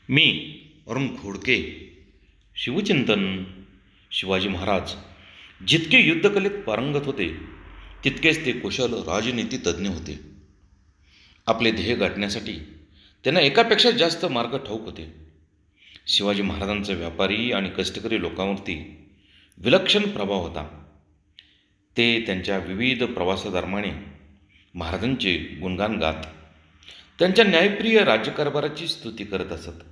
मी अरुण खोडके. शिवचिंतन. शिवाजी महाराज जितके युद्धकलेत पारंगत होते तितकेच ते कुशल राजनीती तज्ज्ञ होते. आपले ध्येय गाठण्यासाठी त्यांना एकापेक्षा जास्त मार्ग ठाऊक होते. शिवाजी महाराजांचा व्यापारी आणि कष्टकरी लोकांवरती विलक्षण प्रभाव होता. ते त्यांच्या विविध प्रवासादरम्यान महाराजांचे गुणगान गात त्यांच्या न्यायप्रिय राज्यकारभाराची स्तुती करत असत.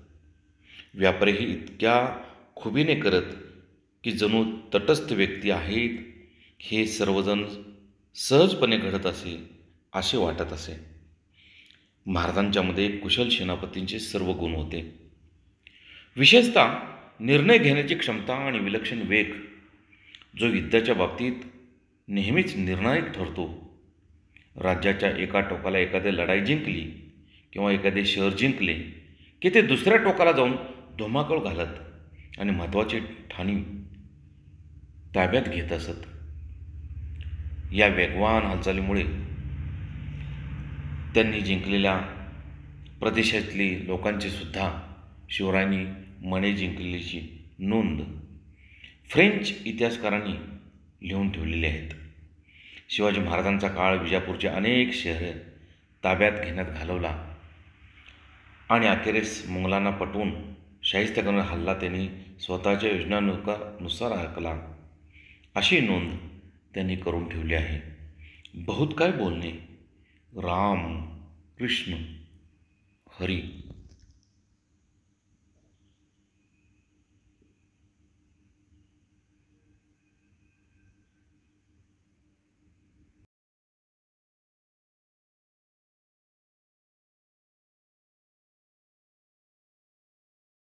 व्यापारीही इतक्या खुबीने करत की जणू तटस्थ व्यक्ती आहेत हे सर्वजण सहजपणे घडत असे वाटत असे. महाराजांच्यामध्ये कुशल सेनापतींचे सर्व गुण होते. विशेषतः निर्णय घेण्याची क्षमता आणि विलक्षण वेग, जो युद्धाच्या बाबतीत नेहमीच निर्णायक ठरतो. राज्याच्या एका टोकाला एखादी लढाई जिंकली किंवा एखादे शहर जिंकले की ते दुसऱ्या टोकाला जाऊन धुमाकूळ घालत आणि महत्त्वाची ठाणी ताब्यात घेत असत. या वेगवान हालचालीमुळे त्यांनी जिंकलेल्या प्रदेशातली लोकांची सुद्धा शिवरायांनी मने जिंकलेल्याची नोंद फ्रेंच इतिहासकारांनी लिहून ठेवलेली आहेत. शिवाजी महाराजांचा काळ विजापूरचे अनेक शहरे ताब्यात घेण्यात घालवला आणि अखेरीस मोगलांना पटवून शाहिस्तेखानावर हल्ला त्यांनी स्वतःच्या योजनानुसार आखला, अशी नोंद त्यांनी करून ठेवली आहे. बहुत काय बोलणे. राम कृष्ण हरी.